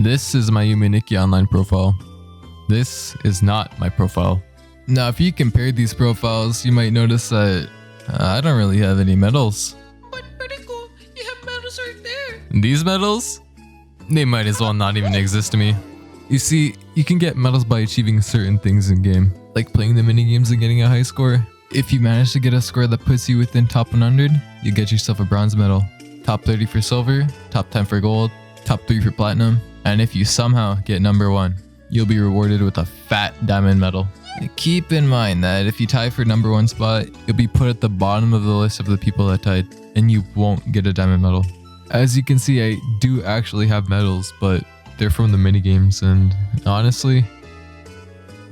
This is my Yume Nikki Online profile. This is not my profile. Now, if you compare these profiles, you might notice that I don't really have any medals. But pretty cool, you have medals right there. These medals? They might as well not even exist to me. You see, you can get medals by achieving certain things in game, like playing the mini games and getting a high score. If you manage to get a score that puts you within top 100, you get yourself a bronze medal. Top 30 for silver, top 10 for gold, top 3 for platinum, and if you somehow get number 1, you'll be rewarded with a fat diamond medal. Keep in mind that if you tie for number 1 spot, you'll be put at the bottom of the list of the people that tied, and you won't get a diamond medal. As you can see, I do actually have medals, but they're from the minigames, and honestly,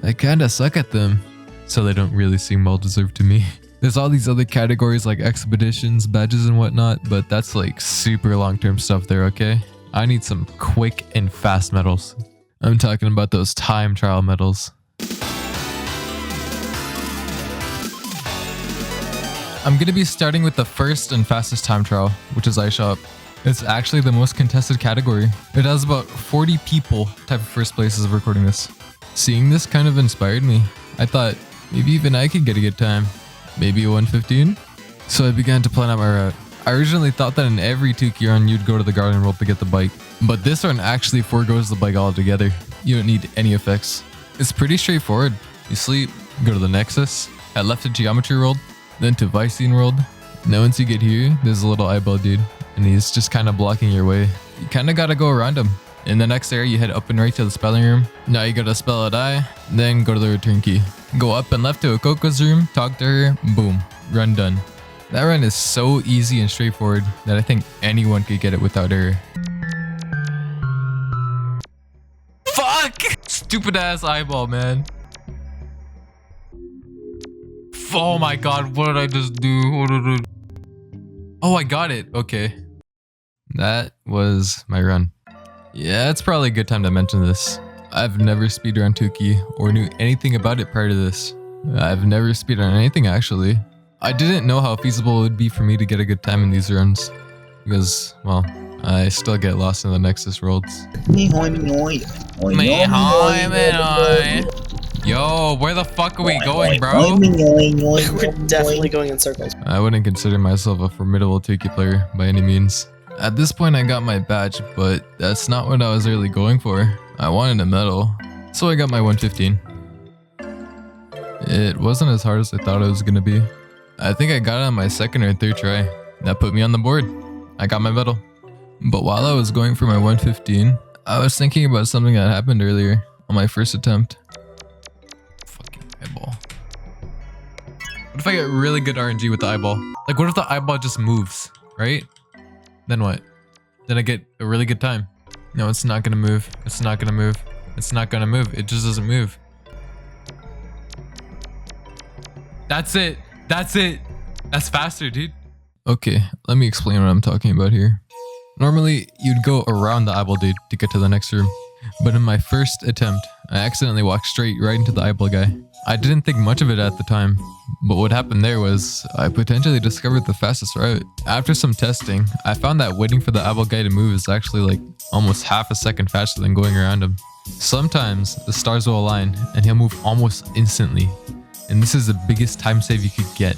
I kinda suck at them, so they don't really seem well deserved to me. There's all these other categories like expeditions, badges and whatnot, but that's like super long-term stuff there, okay? I need some quick and fast medals. I'm talking about those time trial medals. I'm gonna be starting with the first and fastest time trial, which is Ice Shop. It's actually the most contested category. It has about 40 people tied for first place as of recording this. Seeing this kind of inspired me. I thought maybe even I could get a good time. Maybe a 115? So I began to plan out my route. I originally thought that in every Tuki run you'd go to the garden world to get the bike, but this one actually forgoes the bike altogether. You don't need any effects. It's pretty straightforward. You sleep, go to the Nexus, head left to Geometry World, then to Vicene World. Now once you get here, there's a little eyeball dude, and he's just kind of blocking your way. You kind of gotta go around him. In the next area, you head up and right to the spelling room. Now you gotta spell a die, then go to the return key. Go up and left to Okoko's room, talk to her, boom, run done. That run is so easy and straightforward that I think anyone could get it without error. Fuck! Stupid ass eyeball, man. Oh my god, what did I just do? Oh, I got it. Okay. That was my run. Yeah, it's probably a good time to mention this. I've never speedrun Tuki or knew anything about it prior to this. I've never speedrun anything actually. I didn't know how feasible it would be for me to get a good time in these runs because, well, I still get lost in the Nexus worlds. Yo, where the fuck are we going, bro? We're definitely going in circles. I wouldn't consider myself a formidable Tuki player by any means. At this point I got my badge, but that's not what I was really going for. I wanted a medal, so I got my 115. It wasn't as hard as I thought it was gonna be. I think I got it on my second or third try. That put me on the board. I got my medal. But while I was going for my 115, I was thinking about something that happened earlier on my first attempt. Fucking eyeball. What if I get really good RNG with the eyeball? Like what if the eyeball just moves, right? Then what? Then I get a really good time. No, it's not gonna move. It's not gonna move. It's not gonna move. It just doesn't move. That's it. That's it. That's faster, dude. Okay, let me explain what I'm talking about here. Normally, you'd go around the eyeball dude to get to the next room. But in my first attempt, I accidentally walked straight right into the eyeball guy. I didn't think much of it at the time, but what happened there was I potentially discovered the fastest route. After some testing, I found that waiting for the eyeball guy to move is actually like almost half a second faster than going around him. Sometimes the stars will align and he'll move almost instantly, and this is the biggest time save you could get.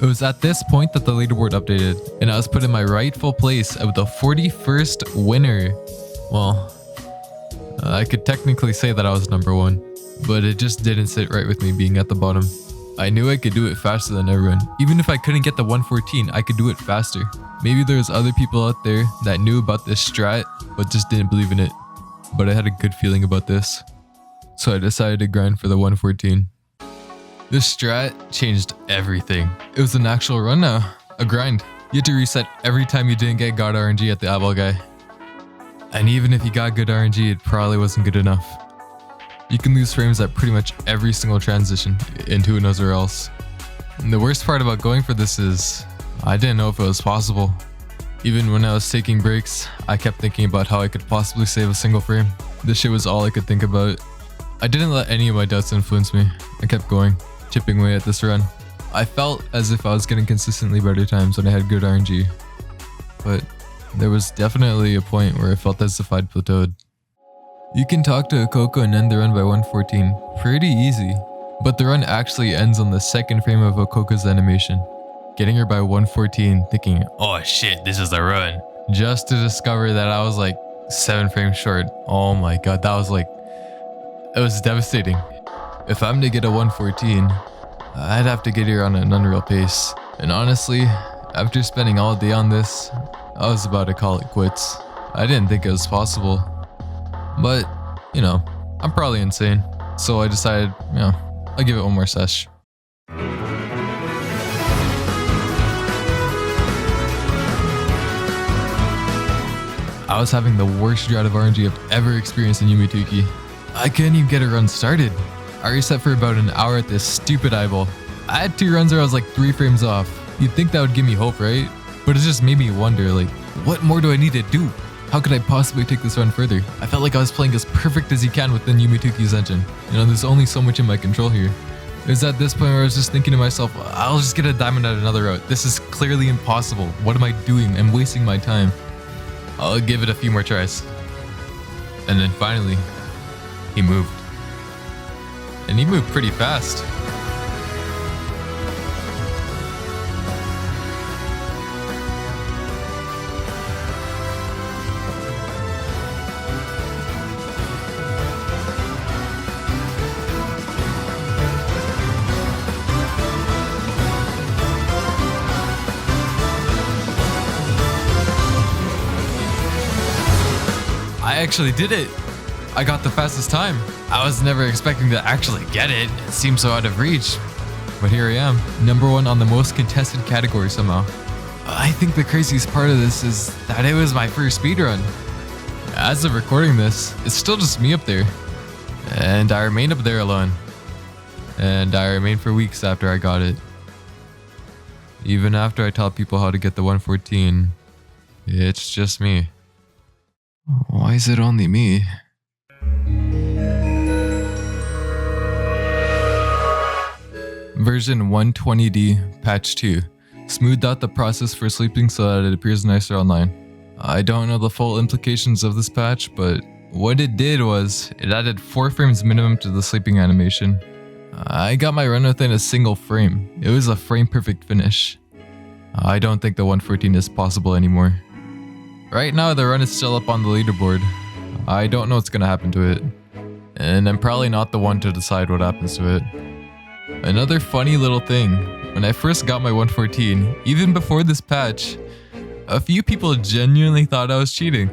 It was at this point that the leaderboard updated, and I was put in my rightful place of the 41st winner. Well, I could technically say that I was number 1, but it just didn't sit right with me being at the bottom. I knew I could do it faster than everyone. Even if I couldn't get the 114, I could do it faster. Maybe there's other people out there that knew about this strat, but just didn't believe in it. But I had a good feeling about this, so I decided to grind for the 114. This strat changed everything. It was an actual run now, a grind. You had to reset every time you didn't get god RNG at the eyeball guy. And even if you got good RNG, it probably wasn't good enough. You can lose frames at pretty much every single transition, and who knows where else. And the worst part about going for this is, I didn't know if it was possible. Even when I was taking breaks, I kept thinking about how I could possibly save a single frame. This shit was all I could think about. I didn't let any of my doubts influence me. I kept going, chipping away at this run. I felt as if I was getting consistently better times when I had good RNG. But there was definitely a point where I felt as if I'd plateaued. You can talk to a Coco and end the run by 114. Pretty easy. But the run actually ends on the second frame of Okoko's animation. Getting her by 114, thinking, oh shit, this is the run. Just to discover that I was like 7 frames short. Oh my god, that was like, it was devastating. If I'm to get a 114, I'd have to get here on an unreal pace. And honestly, after spending all day on this, I was about to call it quits. I didn't think it was possible. But, you know, I'm probably insane. So I decided, you know, I'll give it one more sesh. I was having the worst drought of RNG I've ever experienced in Yume Nikki. I couldn't even get a run started. I reset for about an hour at this stupid eyeball. I had 2 runs where I was like 3 frames off. You'd think that would give me hope, right? But it just made me wonder, like, what more do I need to do? How could I possibly take this run further? I felt like I was playing as perfect as you can within Yume Nikki's engine. You know, there's only so much in my control here. It was at this point where I was just thinking to myself, I'll just get a diamond at another route. This is clearly impossible. What am I doing? I'm wasting my time. I'll give it a few more tries. And then finally, he moved. And he moved pretty fast. I actually did it. I got the fastest time. I was never expecting to actually get it. It seemed so out of reach. But here I am, #1 on the most contested category somehow. I think the craziest part of this is that it was my first speedrun. As of recording this, it's still just me up there. And I remained up there alone. And I remained for weeks after I got it. Even after I taught people how to get the 114, it's just me. Why is it only me? Version 120D patch 2 smoothed out the process for sleeping so that it appears nicer online. I don't know the full implications of this patch, but what it did was it added 4 frames minimum to the sleeping animation. I got my run within a single frame. It was a frame perfect finish. I don't think the 114 is possible anymore. Right now the run is still up on the leaderboard. I don't know what's gonna happen to it. And I'm probably not the one to decide what happens to it. Another funny little thing, when I first got my 114, even before this patch, a few people genuinely thought I was cheating.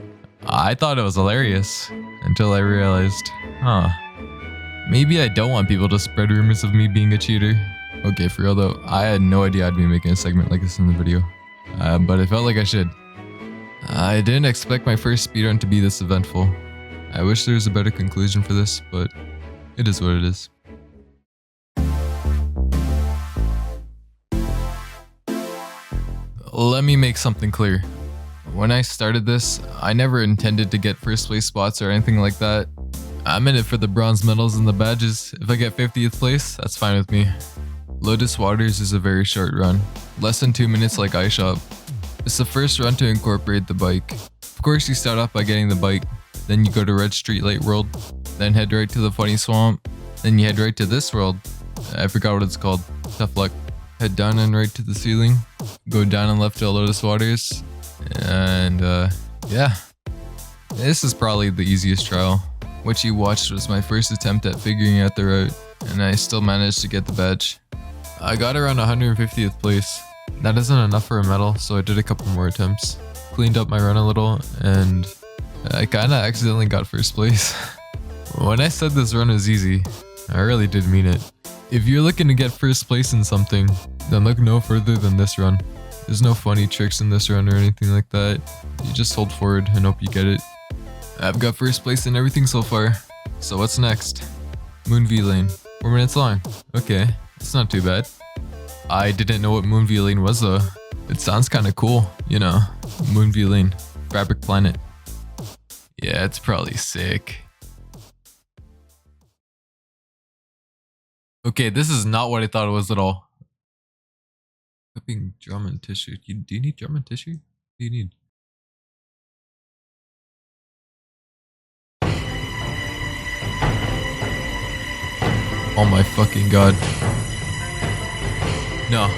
I thought it was hilarious, until I realized, maybe I don't want people to spread rumors of me being a cheater. Okay, for real though, I had no idea I'd be making a segment like this in the video, but I felt like I should. I didn't expect my first speedrun to be this eventful. I wish there was a better conclusion for this, but it is what it is. Let me make something clear. When I started this, I never intended to get first place spots or anything like that. I'm in it for the bronze medals and the badges. If I get 50th place, that's fine with me. Lotus Waters is a very short run, less than 2 minutes like iShop. It's the first run to incorporate the bike. Of course you start off by getting the bike, then you go to Red Streetlight World, then head right to the Funny Swamp, then you head right to this world. I forgot what it's called. Tough luck. Head down and right to the ceiling, go down and left to Lotus Waters, and yeah. This is probably the easiest trial. What you watched was my first attempt at figuring out the route, and I still managed to get the badge. I got around 150th place. That isn't enough for a medal, so I did a couple more attempts. Cleaned up my run a little, and I kinda accidentally got first place. When I said this run was easy, I really did mean it. If you're looking to get first place in something, then look no further than this run. There's no funny tricks in this run or anything like that. You just hold forward and hope you get it. I've got first place in everything so far. So what's next? Moonview Lane. 4 minutes long. Okay, that's not too bad. I didn't know what Moonview Lane was though. It sounds kinda cool, you know. Moonview Lane. Fabric Planet. Yeah, it's probably sick. Okay, this is not what I thought it was at all. Cupping drum and tissue. Do you need drum and tissue? What do you need? Oh my fucking god. No.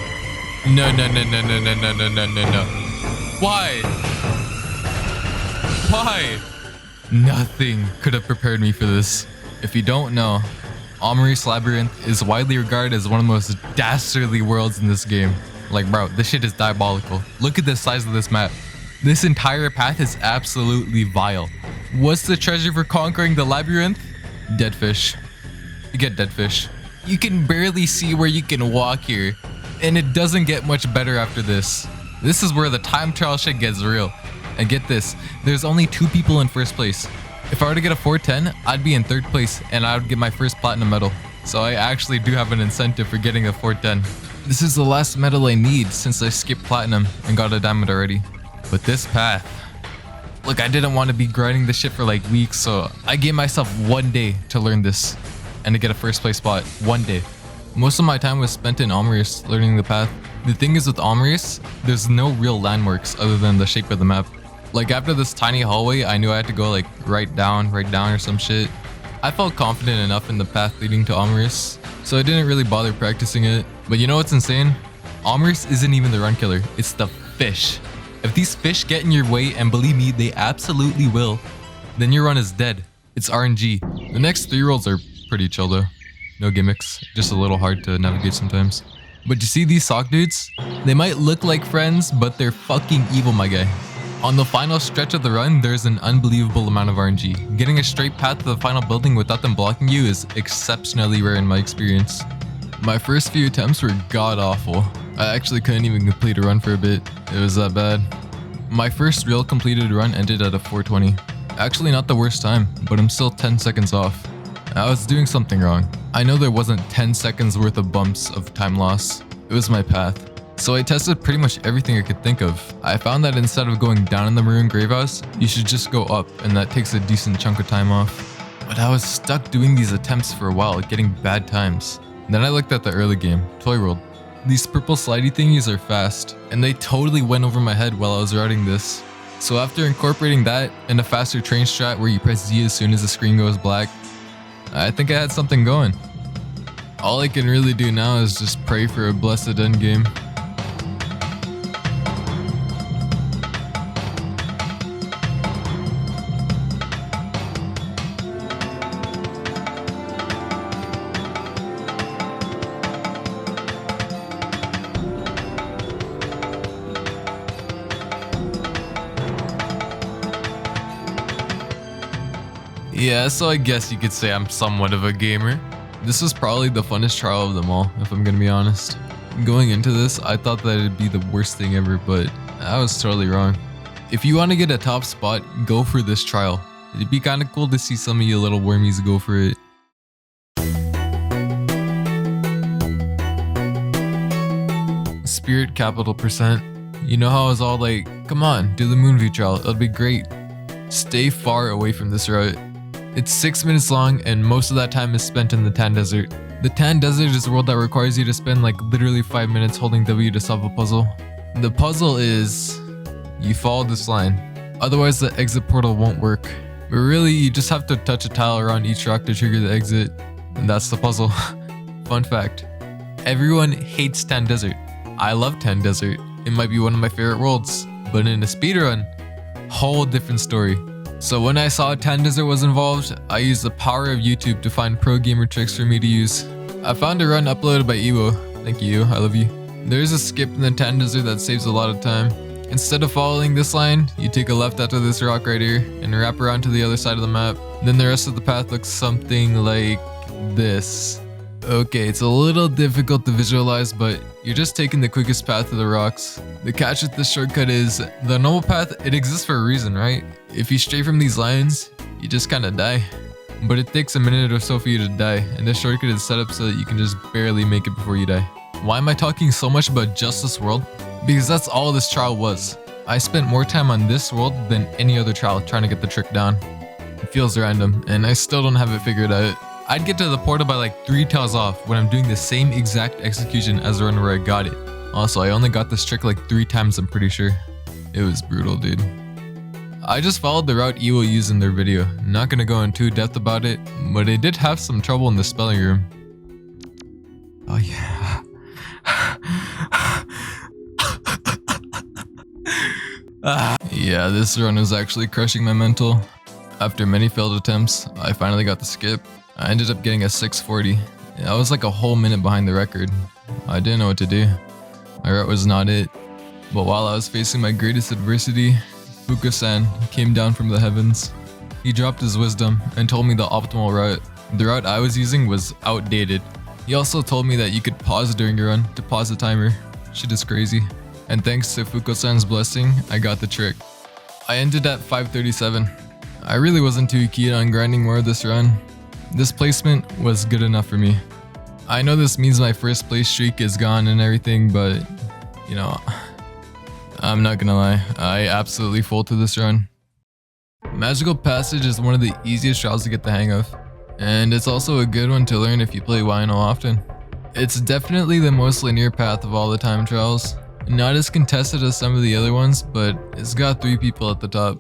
No, no, no, no, no, no, no, no, no, no, no. Why? Why? Nothing could have prepared me for this. If you don't know, Omri's Labyrinth is widely regarded as one of the most dastardly worlds in this game. Like, bro, this shit is diabolical. Look at the size of this map. This entire path is absolutely vile. What's the treasure for conquering the labyrinth? Dead fish. You get dead fish. You can barely see where you can walk here. And it doesn't get much better after this. This is where the time trial shit gets real. And get this, there's only 2 people in first place. If I were to get a 410, I'd be in 3rd place and I would get my first platinum medal. So I actually do have an incentive for getting a 410. This is the last medal I need since I skipped platinum and got a diamond already. But this path, look, I didn't want to be grinding this shit for like weeks, so I gave myself 1 day to learn this and to get a first place spot. 1 day. Most of my time was spent in Omrius learning the path. The thing is with Omrius, there's no real landmarks other than the shape of the map. Like after this tiny hallway, I knew I had to go like right down or some shit. I felt confident enough in the path leading to Omrius, so I didn't really bother practicing it. But you know what's insane? Omrius isn't even the run killer, it's the fish. If these fish get in your way, and believe me, they absolutely will, then your run is dead. It's RNG. The next 3 worlds are pretty chill though. No gimmicks, just a little hard to navigate sometimes. But you see these sock dudes? They might look like friends, but they're fucking evil, my guy. On the final stretch of the run, there's an unbelievable amount of RNG. Getting a straight path to the final building without them blocking you is exceptionally rare in my experience. My first few attempts were god awful. I actually couldn't even complete a run for a bit. It was that bad. My first real completed run ended at a 420. Actually not the worst time, but I'm still 10 seconds off. I was doing something wrong. I know there wasn't 10 seconds worth of bumps of time loss. It was my path. So I tested pretty much everything I could think of. I found that instead of going down in the maroon grave house, you should just go up, and that takes a decent chunk of time off. But I was stuck doing these attempts for a while, getting bad times. Then I looked at the early game, Toy World. These purple slidey thingies are fast, and they totally went over my head while I was riding this. So after incorporating that and a faster train strat where you press Z as soon as the screen goes black, I think I had something going. All I can really do now is just pray for a blessed endgame. Yeah, so I guess you could say I'm somewhat of a gamer. This was probably the funnest trial of them all, if I'm gonna be honest. Going into this, I thought that it'd be the worst thing ever, but I was totally wrong. If you want to get a top spot, go for this trial. It'd be kinda cool to see some of you little wormies go for it. Spirit capital %. You know how I was all like, come on, do the Moonview trial, it'll be great. Stay far away from this route. It's 6 minutes long and most of that time is spent in the Tan Desert. The Tan Desert is a world that requires you to spend like literally 5 minutes holding W to solve a puzzle. The puzzle is, you follow this line, otherwise the exit portal won't work. But really you just have to touch a tile around each rock to trigger the exit, and that's the puzzle. Fun fact, everyone hates Tan Desert. I love Tan Desert, it might be one of my favorite worlds, but in a speedrun, whole different story. So when I saw Tan Desert was involved, I used the power of YouTube to find pro gamer tricks for me to use. I found a run uploaded by Ewo. Thank you, I love you. There's a skip in the Tan Desert that saves a lot of time. Instead of following this line, you take a left after this rock right here and wrap around to the other side of the map. Then the rest of the path looks something like this. Okay, it's a little difficult to visualize, but you're just taking the quickest path to the rocks. The catch with this shortcut is, the normal path, it exists for a reason, right? If you stray from these lines, you just kinda die. But it takes a minute or so for you to die, and this shortcut is set up so that you can just barely make it before you die. Why am I talking so much about just this world? Because that's all this trial was. I spent more time on this world than any other trial trying to get the trick down. It feels random, and I still don't have it figured out. I'd get to the portal by like 3 tiles off when I'm doing the same exact execution as the run where I got it. Also, I only got this trick like 3 times, I'm pretty sure. It was brutal, dude. I just followed the route Ewo used in their video. Not gonna go in too depth about it, but I did have some trouble in the spelling room. Oh yeah. Yeah, this run is actually crushing my mental. After many failed attempts, I finally got the skip. I ended up getting a 640. I was like a whole minute behind the record. I didn't know what to do. My route was not it. But while I was facing my greatest adversity, Fuko-san came down from the heavens. He dropped his wisdom and told me the optimal route. The route I was using was outdated. He also told me that you could pause during your run to pause the timer. Shit is crazy. And thanks to Fuko-san's blessing, I got the trick. I ended at 537. I really wasn't too keen on grinding more of this run. This placement was good enough for me. I know this means my first place streak is gone and everything, but you know, I'm not gonna lie, I absolutely folded this run. Magical Passage is one of the easiest trials to get the hang of, and it's also a good one to learn if you play YNO often. It's definitely the most linear path of all the time trials. Not as contested as some of the other ones, but it's got 3 people at the top.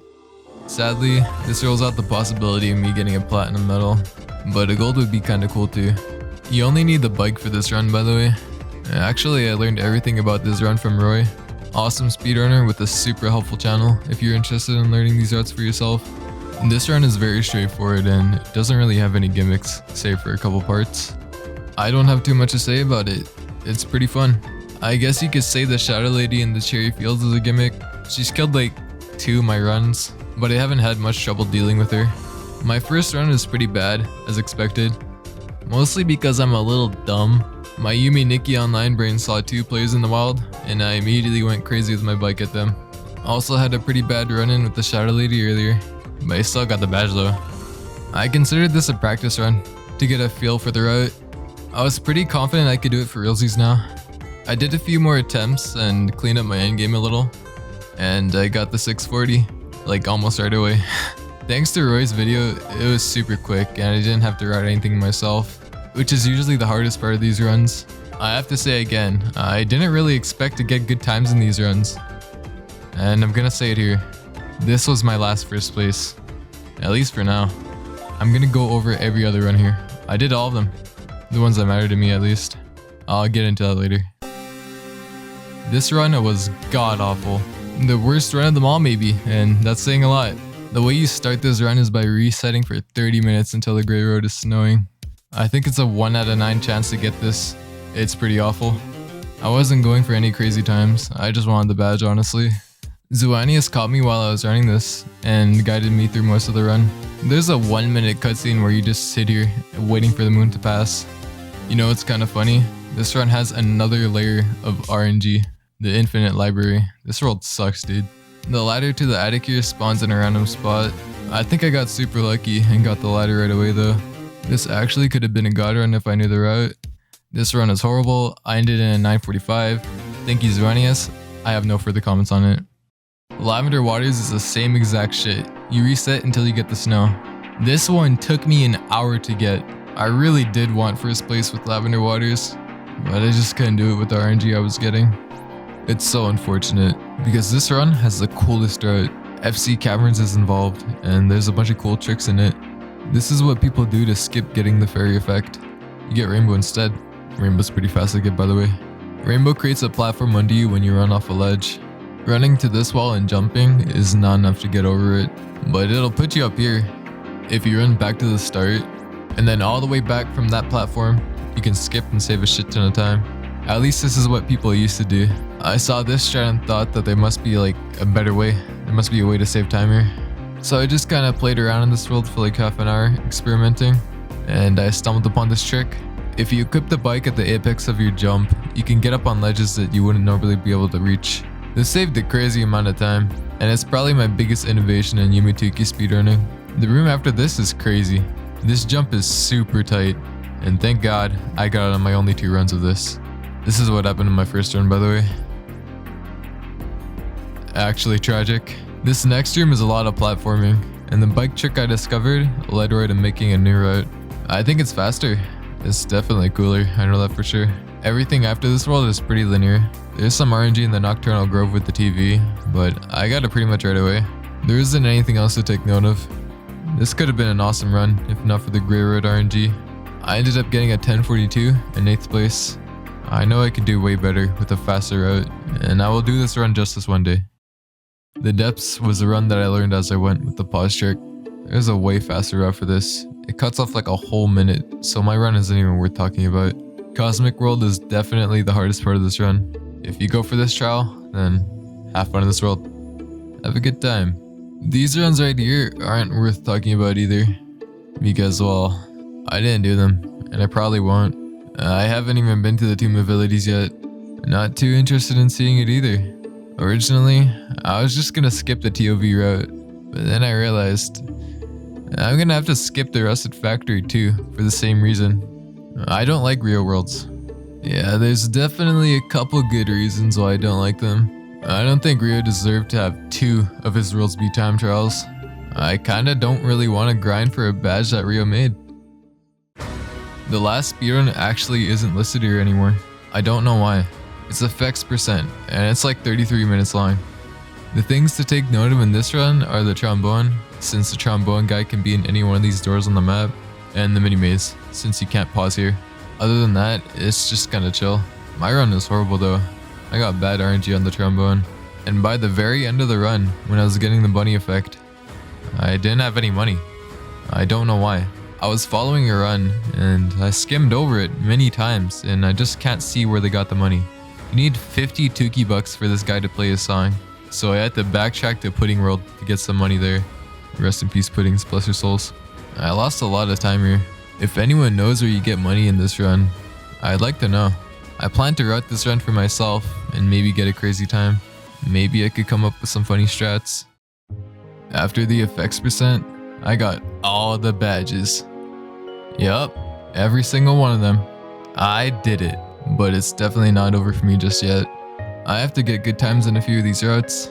Sadly, this rules out the possibility of me getting a platinum medal, but a gold would be kinda cool too. You only need the bike for this run, by the way. Actually, I learned everything about this run from Roy. Awesome speedrunner with a super helpful channel if you're interested in learning these routes for yourself. This run is very straightforward and it doesn't really have any gimmicks, save for a couple parts. I don't have too much to say about it. It's pretty fun. I guess you could say the Shadow Lady in the Cherry Fields is a gimmick. She's killed like 2 of my runs, but I haven't had much trouble dealing with her. My first run is pretty bad, as expected. Mostly because I'm a little dumb. My Yume Nikki Online brain saw 2 players in the wild, and I immediately went crazy with my bike at them. Also had a pretty bad run-in with the Shadow Lady earlier, but I still got the badge though. I considered this a practice run, to get a feel for the route. I was pretty confident I could do it for realsies now. I did a few more attempts and cleaned up my endgame a little, and I got the 640, like almost right away. Thanks to Roy's video, it was super quick and I didn't have to write anything myself, which is usually the hardest part of these runs. I have to say again, I didn't really expect to get good times in these runs. And I'm gonna say it here, this was my last first place, at least for now. I'm gonna go over every other run here. I did all of them, the ones that matter to me at least. I'll get into that later. This run was god awful. The worst run of them all maybe, and that's saying a lot. The way you start this run is by resetting for 30 minutes until the gray road is snowing. I think it's a 1 out of 9 chance to get this. It's pretty awful. I wasn't going for any crazy times, I just wanted the badge honestly. Zuanius caught me while I was running this, and guided me through most of the run. There's a 1-minute cutscene where you just sit here, waiting for the moon to pass. You know what's kinda funny? This run has another layer of RNG. The infinite library. This world sucks, dude. The ladder to the attic here spawns in a random spot. I think I got super lucky and got the ladder right away though. This actually could have been a god run if I knew the route. This run is horrible. I ended in a 945. Thank you, Zuanius. I have no further comments on it. Lavender Waters is the same exact shit. You reset until you get the snow. This one took me an hour to get. I really did want first place with Lavender Waters, but I just couldn't do it with the RNG I was getting. It's so unfortunate, because this run has the coolest route. FC Caverns is involved, and there's a bunch of cool tricks in it. This is what people do to skip getting the fairy effect. You get Rainbow instead. Rainbow's pretty fast to get, by the way. Rainbow creates a platform under you when you run off a ledge. Running to this wall and jumping is not enough to get over it, but it'll put you up here. If you run back to the start, and then all the way back from that platform, you can skip and save a shit ton of time. At least this is what people used to do. I saw this strat and thought that there must be like a better way. There must be a way to save time here. So I just kind of played around in this world for like half an hour experimenting, and I stumbled upon this trick. If you equip the bike at the apex of your jump, you can get up on ledges that you wouldn't normally be able to reach. This saved a crazy amount of time, and it's probably my biggest innovation in Yume Nikki speedrunning. The room after this is crazy. This jump is super tight, and thank God I got it on my only 2 runs of this. This is what happened in my first run, by the way. Actually tragic. This next room is a lot of platforming, and the bike trick I discovered led Roy to making a new route. I think it's faster. It's definitely cooler, I know that for sure. Everything after this world is pretty linear. There's some RNG in the Nocturnal Grove with the TV, but I got it pretty much right away. There isn't anything else to take note of. This could have been an awesome run, if not for the Grey Road RNG. I ended up getting a 1042 in 8th place. I know I could do way better with a faster route, and I will do this run justice one day. The depths was a run that I learned as I went with the pause trick. There's a way faster route for this. It cuts off like a whole minute, so my run isn't even worth talking about. Cosmic World is definitely the hardest part of this run. If you go for this trial, then have fun in this world. Have a good time. These runs right here aren't worth talking about either, because well, I didn't do them, and I probably won't. I haven't even been to the Tomb of Abilities yet. Not too interested in seeing it either. Originally, I was just gonna skip the TOV route, but then I realized I'm gonna have to skip the Rusted Factory too, for the same reason. I don't like Rio Worlds. Yeah, there's definitely a couple good reasons why I don't like them. I don't think Rio deserved to have 2 of his worlds be time trials. I kinda don't really want to grind for a badge that Rio made. The last speedrun actually isn't listed here anymore. I don't know why. It's effects percent, and it's like 33 minutes long. The things to take note of in this run are the trombone, since the trombone guy can be in any one of these doors on the map, and the mini maze, since you can't pause here. Other than that, it's just kinda chill. My run is horrible though. I got bad RNG on the trombone, and by the very end of the run, when I was getting the bunny effect, I didn't have any money. I don't know why. I was following a run, and I skimmed over it many times, and I just can't see where they got the money. You need 50 Tuki bucks for this guy to play his song, so I had to backtrack to Pudding World to get some money there. Rest in peace, Puddings, bless your souls. I lost a lot of time here. If anyone knows where you get money in this run, I'd like to know. I plan to route this run for myself and maybe get a crazy time. Maybe I could come up with some funny strats. After the effects percent, I got all the badges. Yup, every single one of them. I did it, but it's definitely not over for me just yet. I have to get good times in a few of these routes.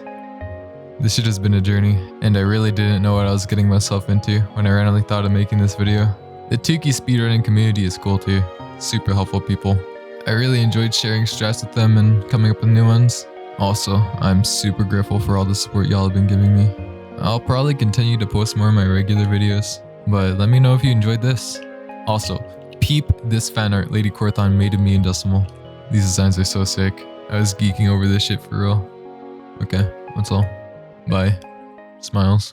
This shit has been a journey, and I really didn't know what I was getting myself into when I randomly thought of making this video. The Tuki speedrunning community is cool too. Super helpful people. I really enjoyed sharing strats with them and coming up with new ones. Also, I'm super grateful for all the support y'all have been giving me. I'll probably continue to post more of my regular videos, but let me know if you enjoyed this. Also, peep this fan art Lady Corthon made of me in Decimal. These designs are so sick. I was geeking over this shit for real. Okay, that's all. Bye. Smiles.